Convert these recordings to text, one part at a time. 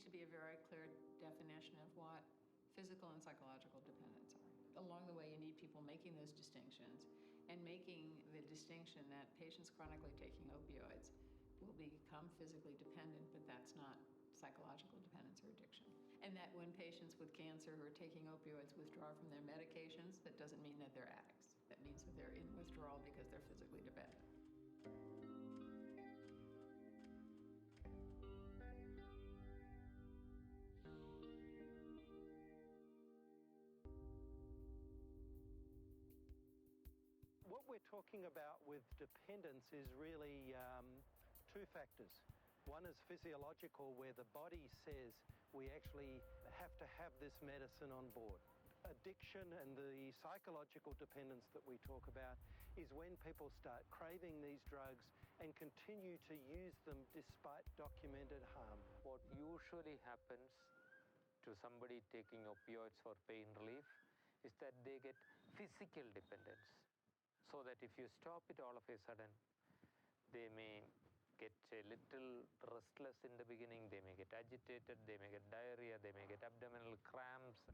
to be a very clear definition of what physical and psychological dependence are. Along the way, you need people making those distinctions and making the distinction that patients chronically taking opioids will become physically dependent, but that's not psychological dependence or addiction. And that when patients with cancer who are taking opioids withdraw from their medications, that doesn't mean that they're addicts. That means that they're in withdrawal because they're physically dependent. What we're talking about with dependence is really two factors. One is physiological, where the body says we actually have to have this medicine on board. Addiction and the psychological dependence that we talk about is when people start craving these drugs and continue to use them despite documented harm. What usually happens to somebody taking opioids for pain relief is that they get physical dependence. So that if you stop it all of a sudden, they may get a little restless in the beginning, they may get agitated, they may get diarrhea, they may get abdominal cramps,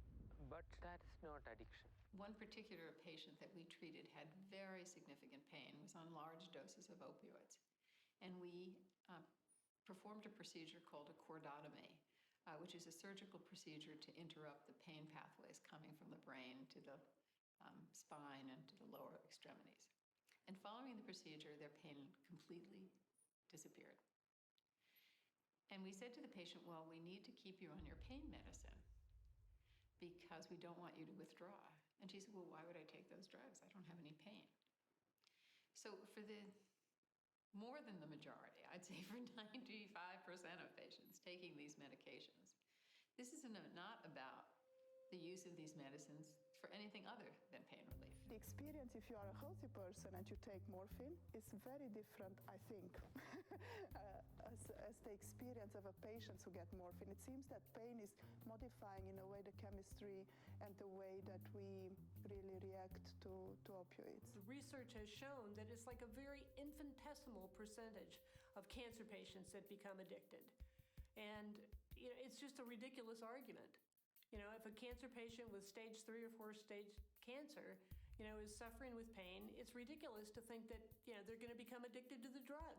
but that is not addiction. One particular patient that we treated had very significant pain, was on large doses of opioids. And we performed a procedure called a cordotomy, which is a surgical procedure to interrupt the pain pathways coming from the brain to the spine and to the lower extremities. And following the procedure, their pain completely disappeared. And we said to the patient, well, we need to keep you on your pain medicine because we don't want you to withdraw. And she said, well, why would I take those drugs? I don't have any pain. So for the more than the majority, I'd say for 95% of patients taking these medications, this is not about the use of these medicines for anything other than pain relief. The experience, if you are a healthy person and you take morphine, is very different, I think, as the experience of a patient who get morphine. It seems that pain is modifying in a way the chemistry and the way that we really react to opioids. The research has shown that it's like a very infinitesimal percentage of cancer patients that become addicted. And it's just a ridiculous argument. If a cancer patient with stage 3 or 4 stage cancer, is suffering with pain, it's ridiculous to think that, they're going to become addicted to the drug.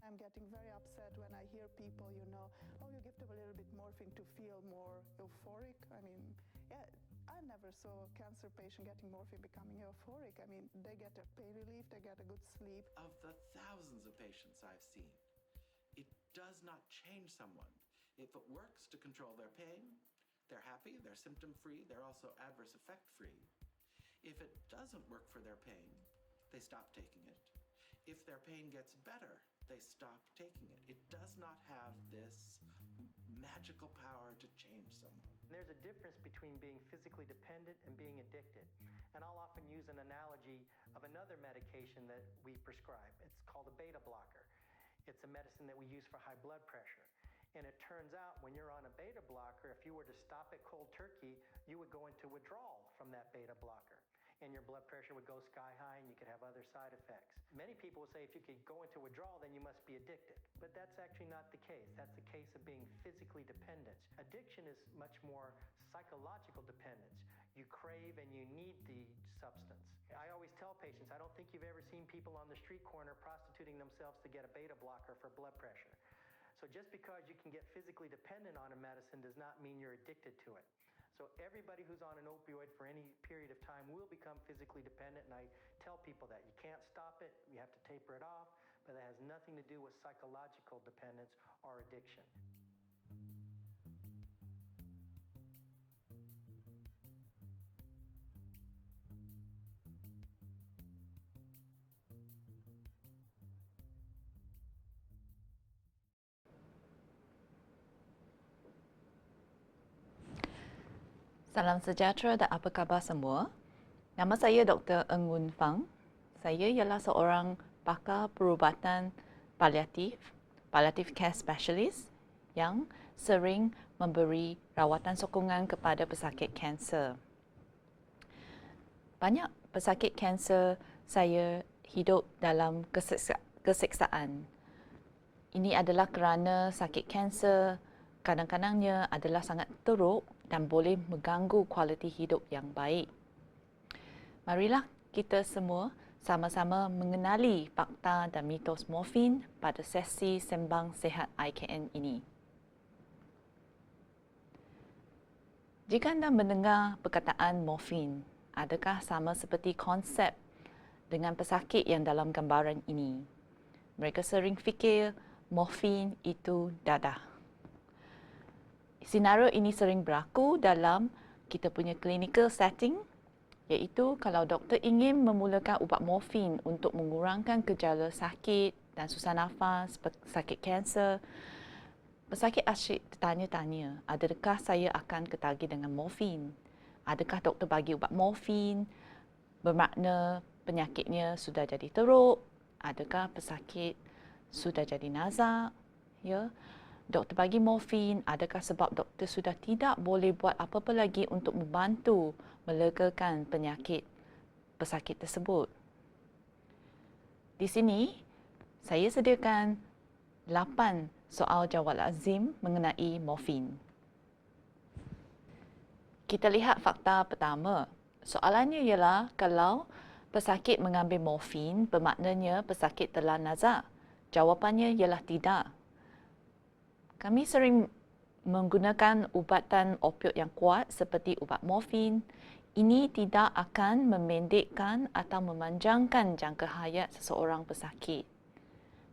I'm getting very upset when I hear people, oh, you give them a little bit morphine to feel more euphoric. I mean, I never saw a cancer patient getting morphine becoming euphoric. I mean, they get a pain relief, they get a good sleep. Of the thousands of patients I've seen, it does not change someone. If it works to control their pain, they're happy, they're symptom-free, they're also adverse effect-free. If it doesn't work for their pain, they stop taking it. If their pain gets better, they stop taking it. It does not have this magical power to change someone. There's a difference between being physically dependent and being addicted. And I'll often use an analogy of another medication that we prescribe. It's called a beta blocker. It's a medicine that we use for high blood pressure. And it turns out when you're on a beta blocker, if you were to stop it cold turkey, you would go into withdrawal from that beta blocker. And your blood pressure would go sky high and you could have other side effects. Many people would say if you could go into withdrawal, then you must be addicted. But that's actually not the case. That's the case of being physically dependent. Addiction is much more psychological dependence. You crave and you need the substance. I always tell patients, I don't think you've ever seen people on the street corner prostituting themselves to get a beta blocker for blood pressure. So just because you can get physically dependent on a medicine does not mean you're addicted to it. So everybody who's on an opioid for any period of time will become physically dependent, and I tell people that. You can't stop it, you have to taper it off, but that has nothing to do with psychological dependence or addiction. Salam sejahtera dan apa khabar semua? Nama saya Dr. Ng Woon Fang. Saya ialah seorang pakar perubatan palliative care specialist yang sering memberi rawatan sokongan kepada pesakit kanser. Banyak pesakit kanser saya hidup dalam keseksaan. Ini adalah kerana sakit kanser kadang-kadangnya adalah sangat teruk dan boleh mengganggu kualiti hidup yang baik. Marilah kita semua sama-sama mengenali fakta dan mitos morfin pada sesi Sembang Sehat IKN ini. Jika anda mendengar perkataan morfin, adakah sama seperti konsep dengan pesakit yang dalam gambaran ini? Mereka sering fikir morfin itu dadah. Senario ini sering berlaku dalam kita punya clinical setting, iaitu kalau doktor ingin memulakan ubat morfin untuk mengurangkan gejala sakit dan susah nafas, sakit kanser, pesakit asyik bertanya-tanya, adakah saya akan ketagih dengan morfin? Adakah doktor bagi ubat morfin bermakna penyakitnya sudah jadi teruk? Adakah pesakit sudah jadi nazak? Ya, doktor bagi morfin, adakah sebab doktor sudah tidak boleh buat apa-apa lagi untuk membantu melegakan penyakit pesakit tersebut? Di sini, saya sediakan 8 soal jawab lazim mengenai morfin. Kita lihat fakta pertama. Soalannya ialah kalau pesakit mengambil morfin, bermaknanya pesakit telah nazak. Jawapannya ialah tidak. Kami sering menggunakan ubatan opioid yang kuat seperti ubat morfin. Ini tidak akan memendekkan atau memanjangkan jangka hayat seseorang pesakit.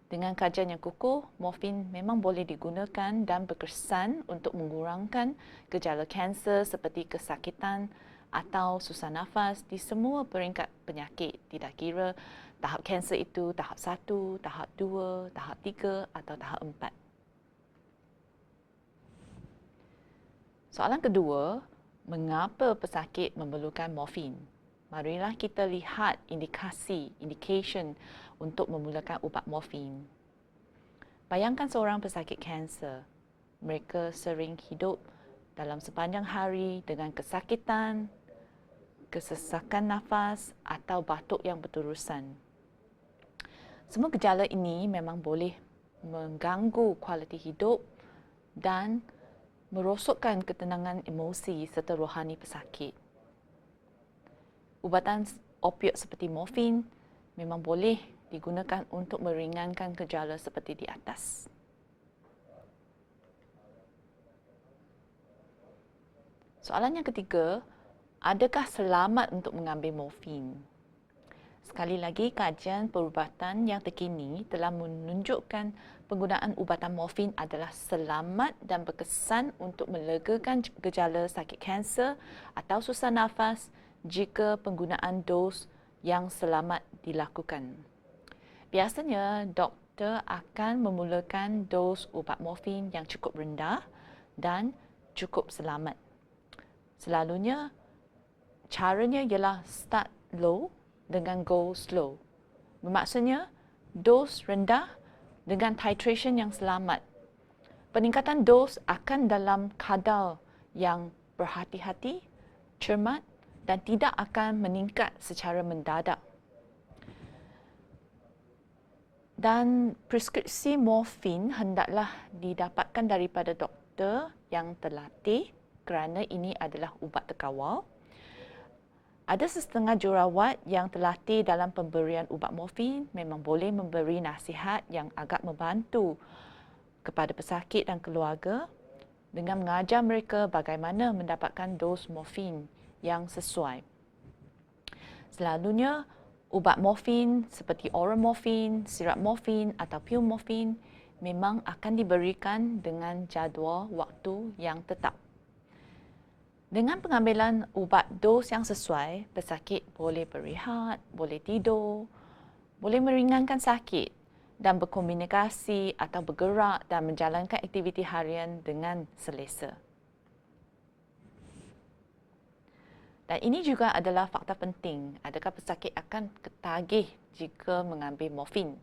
Dengan kajian yang kukuh, morfin memang boleh digunakan dan berkesan untuk mengurangkan gejala kanser seperti kesakitan atau susah nafas di semua peringkat penyakit, tidak kira tahap kanser itu tahap 1, tahap 2, tahap 3 atau tahap 4. Soalan kedua, mengapa pesakit memerlukan morfin? Marilah kita lihat indication untuk memulakan ubat morfin. Bayangkan seorang pesakit kanser. Mereka sering hidup dalam sepanjang hari dengan kesakitan, kesesakan nafas atau batuk yang berterusan. Semua gejala ini memang boleh mengganggu kualiti hidup dan merosotkan ketenangan emosi serta rohani pesakit. Ubatan opioid seperti morfin memang boleh digunakan untuk meringankan gejala seperti di atas. Soalan yang ketiga, adakah selamat untuk mengambil morfin? Sekali lagi, kajian perubatan yang terkini telah menunjukkan penggunaan ubatan morfin adalah selamat dan berkesan untuk melegakan gejala sakit kanser atau susah nafas jika penggunaan dos yang selamat dilakukan. Biasanya, doktor akan memulakan dos ubat morfin yang cukup rendah dan cukup selamat. Selalunya, caranya ialah start low dengan go slow. Bermaksudnya, dos rendah dengan titration yang selamat. Peningkatan dos akan dalam kadar yang berhati-hati, cermat dan tidak akan meningkat secara mendadak. Dan preskripsi morfin hendaklah didapatkan daripada doktor yang terlatih kerana ini adalah ubat terkawal. Ada setengah jurawat yang terlatih dalam pemberian ubat morfin memang boleh memberi nasihat yang agak membantu kepada pesakit dan keluarga dengan mengajar mereka bagaimana mendapatkan dos morfin yang sesuai. Selalunya, ubat morfin seperti oral morfin, sirap morfin atau pil morfin memang akan diberikan dengan jadual waktu yang tetap. Dengan pengambilan ubat dos yang sesuai, pesakit boleh berehat, boleh tidur, boleh meringankan sakit dan berkomunikasi atau bergerak dan menjalankan aktiviti harian dengan selesa. Dan ini juga adalah fakta penting. Adakah pesakit akan ketagih jika mengambil morfin?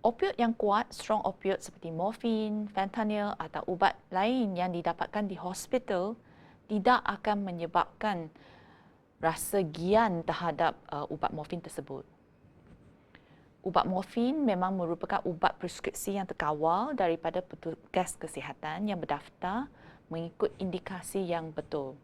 Opioid yang kuat, strong opioid seperti morfin, fentanyl atau ubat lain yang didapatkan di hospital tidak akan menyebabkan rasa gian terhadap ubat morfin tersebut. ubat morfin memang merupakan ubat preskripsi yang terkawal daripada petugas kesihatan yang berdaftar mengikut indikasi yang betul.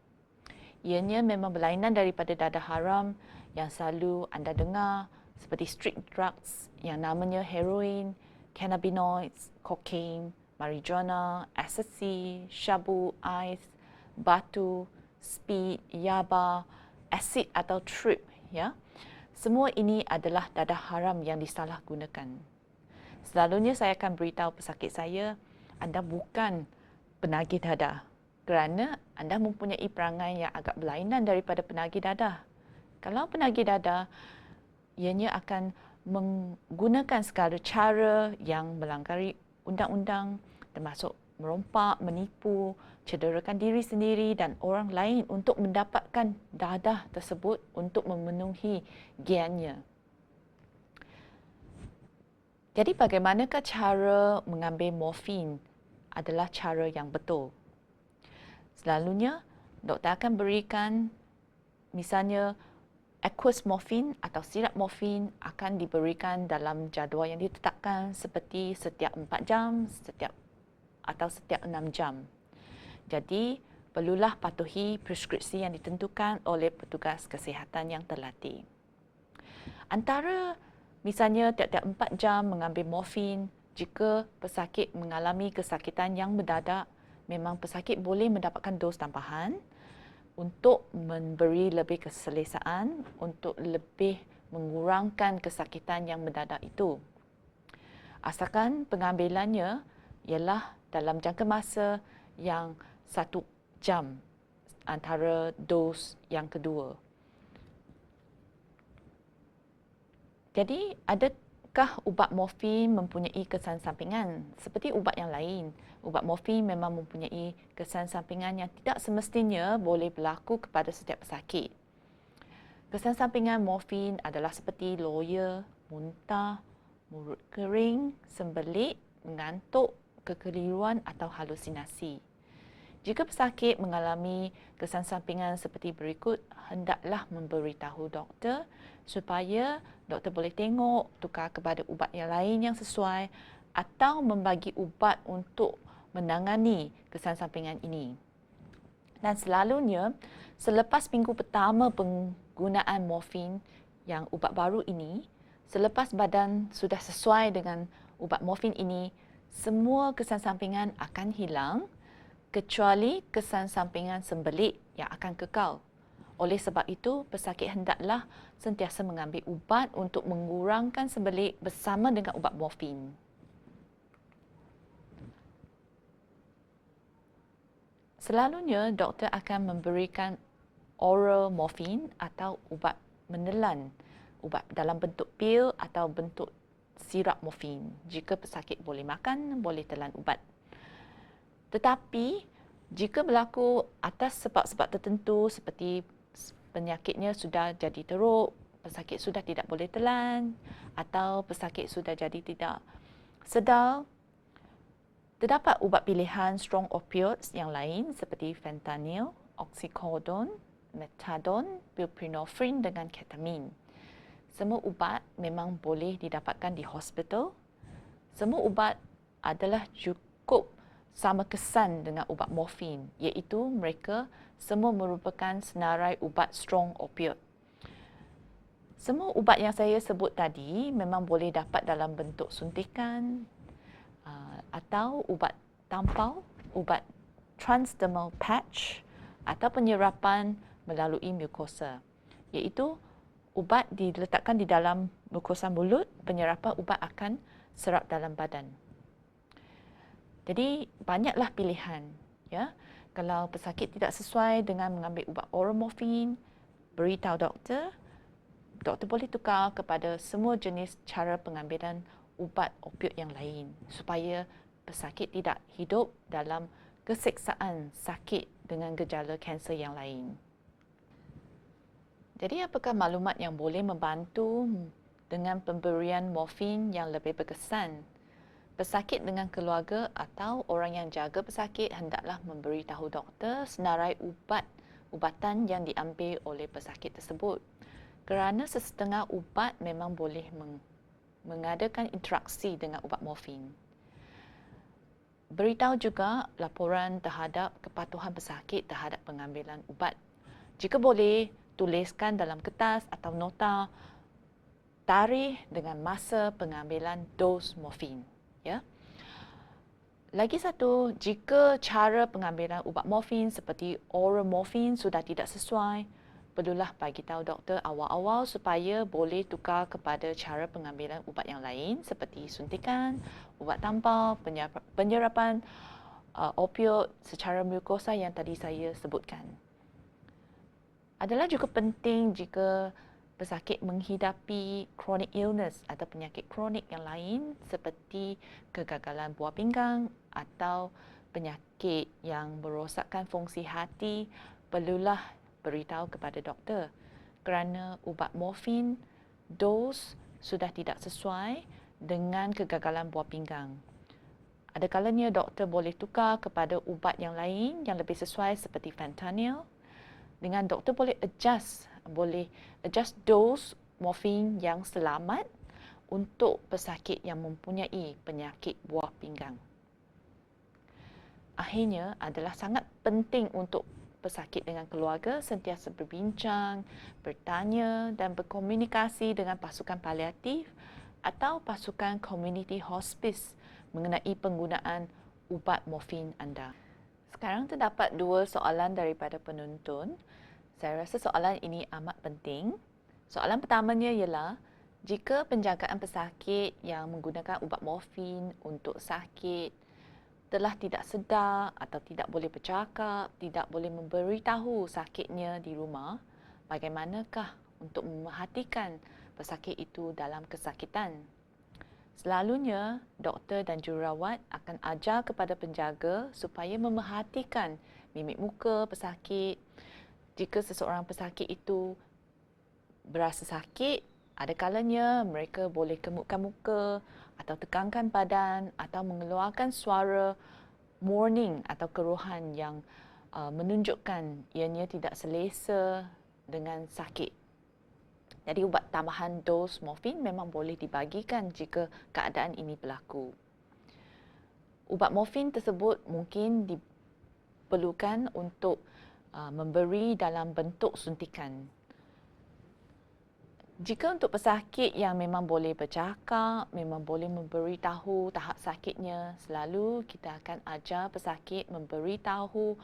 Ianya memang berlainan daripada dadah haram yang selalu anda dengar seperti street drugs yang namanya heroin, cannabinoids, cocaine, marijuana, ecstasy, shabu, ais, batu, speed, yaba, asid atau trip, ya. Semua ini adalah dadah haram yang disalahgunakan. Selalunya saya akan beritahu pesakit saya, anda bukan penagih dadah kerana anda mempunyai perangai yang agak berlainan daripada penagih dadah. Kalau penagih dadah, ianya akan menggunakan segala cara yang melanggar undang-undang termasuk merompak, menipu, cederakan diri sendiri dan orang lain untuk mendapatkan dadah tersebut untuk memenuhi giannya. Jadi bagaimanakah cara mengambil morfin adalah cara yang betul? Selalunya doktor akan berikan misalnya aqueous morfin atau sirap morfin akan diberikan dalam jadual yang ditetapkan seperti setiap 4 jam, setiap 6 jam. Jadi, perlulah patuhi preskripsi yang ditentukan oleh petugas kesihatan yang terlatih. Antara misalnya tiap-tiap 4 jam mengambil morfin, jika pesakit mengalami kesakitan yang mendadak, memang pesakit boleh mendapatkan dos tambahan untuk memberi lebih keselesaan, untuk lebih mengurangkan kesakitan yang mendadak itu. Asalkan pengambilannya ialah dalam jangka masa yang 1 jam antara dos yang kedua. Jadi, adakah ubat morfin mempunyai kesan sampingan? Seperti ubat yang lain, ubat morfin memang mempunyai kesan sampingan yang tidak semestinya boleh berlaku kepada setiap pesakit. Kesan sampingan morfin adalah seperti loya, muntah, mulut kering, sembelit, mengantuk, kekeliruan atau halusinasi. Jika pesakit mengalami kesan sampingan seperti berikut, hendaklah memberitahu doktor supaya doktor boleh tengok, tukar kepada ubat yang lain yang sesuai atau membagi ubat untuk menangani kesan sampingan ini. Dan selalunya, selepas minggu pertama penggunaan morfin yang ubat baru ini, selepas badan sudah sesuai dengan ubat morfin ini, semua kesan sampingan akan hilang kecuali kesan sampingan sembelit yang akan kekal. Oleh sebab itu, pesakit hendaklah sentiasa mengambil ubat untuk mengurangkan sembelit bersama dengan ubat morfin. Selalunya, doktor akan memberikan oral morfin atau ubat menelan, ubat dalam bentuk pil atau bentuk sirap morfin. Jika pesakit boleh makan, boleh telan ubat. Tetapi, jika berlaku atas sebab-sebab tertentu seperti penyakitnya sudah jadi teruk, pesakit sudah tidak boleh telan atau pesakit sudah jadi tidak sedar, terdapat ubat pilihan strong opioids yang lain seperti fentanyl, oxycodone, methadone, buprenorphine dengan ketamin. Semua ubat memang boleh didapatkan di hospital. Semua ubat adalah cukup sama kesan dengan ubat morfin, iaitu mereka semua merupakan senarai ubat strong opioid. Semua ubat yang saya sebut tadi memang boleh dapat dalam bentuk suntikan atau ubat tampau, ubat transdermal patch atau penyerapan melalui mukosa, iaitu ubat diletakkan di dalam mukosa mulut, penyerapan ubat akan serap dalam badan. Jadi banyaklah pilihan, ya. Kalau pesakit tidak sesuai dengan mengambil ubat oral morfin, beritahu doktor. Doktor boleh tukar kepada semua jenis cara pengambilan ubat opioid yang lain supaya pesakit tidak hidup dalam keseksaan sakit dengan gejala kanser yang lain. Jadi apakah maklumat yang boleh membantu dengan pemberian morfin yang lebih berkesan? Pesakit dengan keluarga atau orang yang jaga pesakit hendaklah memberitahu doktor senarai ubatan yang diambil oleh pesakit tersebut. Kerana sesetengah ubat memang boleh mengadakan interaksi dengan ubat morfin. Beritahu juga laporan terhadap kepatuhan pesakit terhadap pengambilan ubat. Jika boleh, tuliskan dalam kertas atau nota tarikh dengan masa pengambilan dos morfin. Ya. Lagi satu, jika cara pengambilan ubat morfin seperti oral morfin sudah tidak sesuai, perlulah bagi tahu doktor awal-awal supaya boleh tukar kepada cara pengambilan ubat yang lain seperti suntikan, ubat tampal, penyerapan opioid secara mukosa yang tadi saya sebutkan. Adalah juga penting jika pesakit menghidapi chronic illness atau penyakit kronik yang lain seperti kegagalan buah pinggang atau penyakit yang merosakkan fungsi hati, perlulah beritahu kepada doktor kerana ubat morfin dos sudah tidak sesuai dengan kegagalan buah pinggang. Ada kalanya doktor boleh tukar kepada ubat yang lain yang lebih sesuai seperti fentanyl. Dengan doktor boleh adjust dos morfin yang selamat untuk pesakit yang mempunyai penyakit buah pinggang. Akhirnya adalah sangat penting untuk pesakit dengan keluarga sentiasa berbincang, bertanya dan berkomunikasi dengan pasukan paliatif atau pasukan community hospice mengenai penggunaan ubat morfin anda. Sekarang terdapat 2 soalan daripada penonton. Saya rasa soalan ini amat penting. Soalan pertamanya ialah, jika penjagaan pesakit yang menggunakan ubat morfin untuk sakit telah tidak sedar atau tidak boleh bercakap, tidak boleh memberitahu sakitnya di rumah, bagaimanakah untuk memerhatikan pesakit itu dalam kesakitan? Selalunya, doktor dan jururawat akan ajar kepada penjaga supaya memerhatikan mimik muka pesakit. Jika seseorang pesakit itu berasa sakit, ada kalanya mereka boleh kemukkan muka atau tegangkan badan atau mengeluarkan suara mourning atau keruhan yang menunjukkan ianya tidak selesa dengan sakit. Jadi ubat tambahan dos morfin memang boleh dibagikan jika keadaan ini berlaku. Ubat morfin tersebut mungkin diperlukan untuk memberi dalam bentuk suntikan. Jika untuk pesakit yang memang boleh bercakap, memang boleh memberitahu tahap sakitnya, selalu kita akan ajar pesakit memberitahu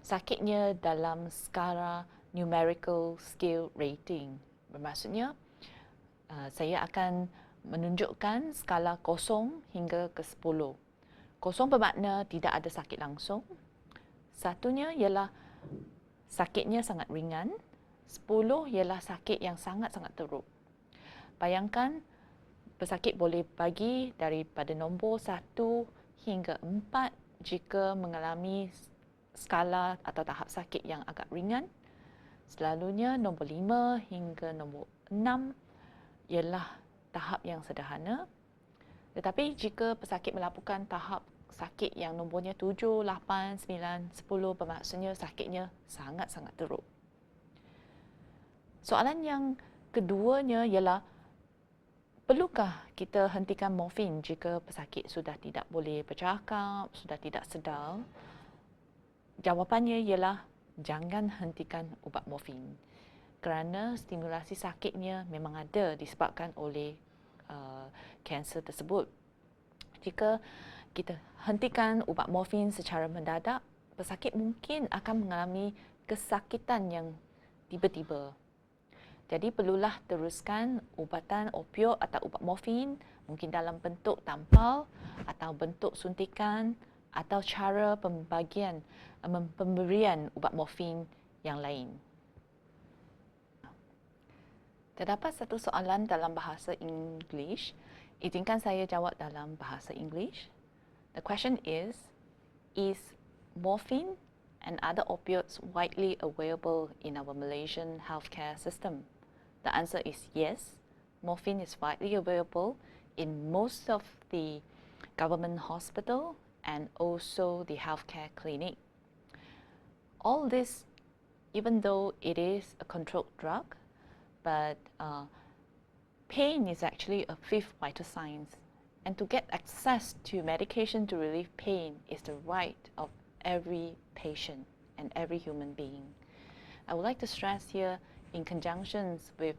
sakitnya dalam skala numerical scale rating. Bermaksudnya, saya akan menunjukkan skala 0 hingga ke 10. 0 bermakna tidak ada sakit langsung. Satunya ialah sakitnya sangat ringan. 10 ialah sakit yang sangat-sangat teruk. Bayangkan, pesakit boleh bagi daripada nombor 1 hingga 4 jika mengalami skala atau tahap sakit yang agak ringan. Selalunya nombor 5 hingga nombor 6 ialah tahap yang sederhana. Tetapi jika pesakit melaporkan tahap sakit yang nombornya 7, 8, 9, 10 bermaksudnya sakitnya sangat-sangat teruk. Soalan yang keduanya ialah, perlukah kita hentikan morfin jika pesakit sudah tidak boleh bercakap, sudah tidak sedar? Jawapannya ialah jangan hentikan ubat morfin kerana stimulasi sakitnya memang ada disebabkan oleh kanser tersebut. Jika kita hentikan ubat morfin secara mendadak, pesakit mungkin akan mengalami kesakitan yang tiba-tiba. Jadi perlulah teruskan ubatan opioid atau ubat morfin mungkin dalam bentuk tampal atau bentuk suntikan atau cara pemberian ubat morfin yang lain. Terdapat satu soalan dalam bahasa English. Izinkan saya jawab dalam bahasa English. The question is morphine and other opioids widely available in our Malaysian healthcare system? The answer is yes. Morphine is widely available in most of the government hospital and also the healthcare clinic. All this, even though it is a controlled drug, but pain is actually a fifth vital signs, and to get access to medication to relieve pain is the right of every patient and every human being. I would like to stress here, in conjunction with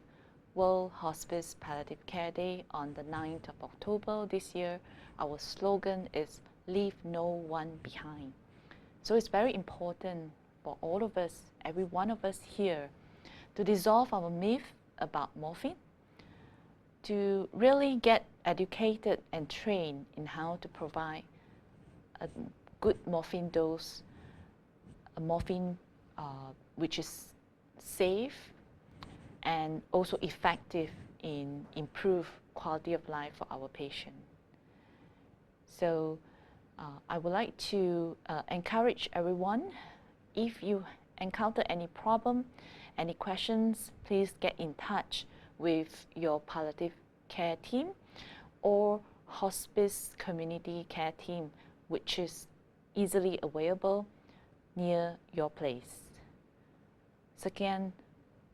World Hospice Palliative Care Day on the 9th of October this year, our slogan is "Leave no one behind." So it's very important for all of us, every one of us here, to dissolve our myth about morphine, to really get educated and trained in how to provide a good morphine dose, a morphine which is safe and also effective in improve quality of life for our patient. So I would like to encourage everyone, if you encounter any problem, any questions, please get in touch with your palliative care team or hospice community care team, which is easily available near your place. Sekian,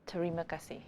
terima kasih.